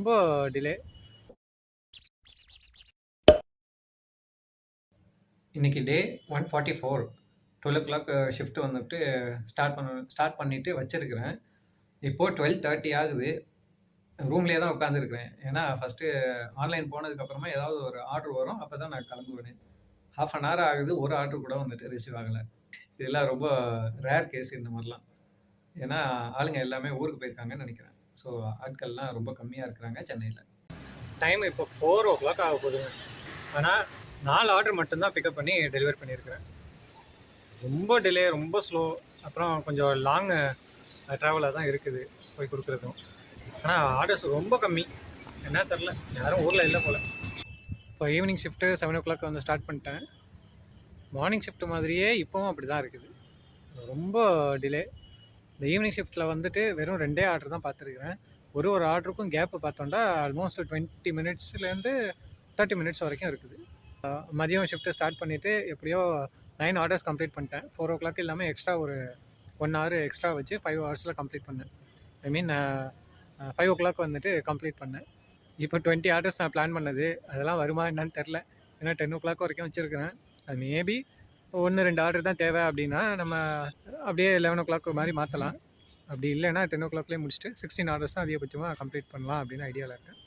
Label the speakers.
Speaker 1: ரொம்ப டிலே. இன்றைக்கி டே 144 12:00 ஷிஃப்ட் வந்துட்டு ஸ்டார்ட் பண்ணிவிட்டு வச்சுருக்கிறேன். இப்போது 12:30 ஆகுது. ரூம்லேயே தான் உட்காந்துருக்கிறேன். ஏன்னா ஃபஸ்ட்டு ஆன்லைன் போனதுக்கப்புறமா ஏதாவது ஒரு ஆர்டர் வரும், அப்போ தான் நான் கிளம்புவேன். ½ அன் ஹவர் ஆகுது, ஒரு ஆர்டர் கூட வந்துட்டு ரிசீவ் ஆகலை. இதெல்லாம் ரொம்ப ரேர் கேஸ் இந்த மாதிரிலாம். ஏன்னா ஆளுங்க எல்லாமே ஊருக்கு போயிருக்காங்கன்னு நினைக்கிறேன். ஸோ ஆட்கள்லாம் ரொம்ப கம்மியாக இருக்கிறாங்க சென்னையில். டைம் இப்போ 4:00 ஆக போகுதுங்க. ஆனால் 4 ஆர்டர் மட்டும்தான் பிக்கப் பண்ணி டெலிவரி பண்ணியிருக்கிறேன். ரொம்ப டிலே, ரொம்ப ஸ்லோ. அப்புறம் கொஞ்சம் லாங்கு ட்ராவலாக தான் இருக்குது போய் கொடுக்குறதும். ஆனால் ஆர்டர்ஸ் ரொம்ப கம்மி. என்ன தெரில, யாரும் ஊரில் இல்லை போல். இப்போ ஈவினிங் ஷிஃப்ட்டு 7:00 வந்து ஸ்டார்ட் பண்ணிட்டேன். மார்னிங் ஷிஃப்ட் மாதிரியே இப்போவும் அப்படி தான் இருக்குது. ரொம்ப டிலே. இந்த ஈவினிங் ஷிஃப்ட்டில் வந்துட்டு வெறும் 2 ஆர்டர் தான் பார்த்துருக்குறேன். ஒரு ஆர்டருக்கும் கேப்பு பார்த்தோம்னா ஆல்மோஸ்ட் 20 மினிட்ஸ்லேருந்து 30 மினிட்ஸ் வரைக்கும் இருக்குது. மதியம் ஷிஃப்ட்டு ஸ்டார்ட் பண்ணிவிட்டு எப்படியோ 9 ஆர்டர்ஸ் கம்ப்ளீட் பண்ணிட்டேன். 4:00 இல்லாமல் எக்ஸ்ட்ரா ஒரு 1 ஹவர் எக்ஸ்ட்ரா வச்சு 5 ஹவர்ஸில் கம்ப்ளீட் பண்ணேன். ஐ மீன் 5:00 வந்துட்டு கம்ப்ளீட் பண்ணேன். இப்போ 20 ஆர்டர்ஸ் நான் பிளான் பண்ணது, அதெல்லாம் வருமா என்னன்னு தெரில. ஏன்னா 10:00 வரைக்கும் வச்சுருக்கிறேன். அது மேபி 1-2 ஆர்டர் தான் தேவை அப்படின்னா நம்ம அப்படியே 11:00 மாதிரி மாற்றலாம். அப்படி இல்லைன்னா 10:00 முடிச்சுட்டு 16 ஆர்டர்ஸ் தான் அதிகபட்சமாக கம்ப்ளீட் பண்ணலாம் அப்படின்னு ஐடியாவில் இருக்கேன்.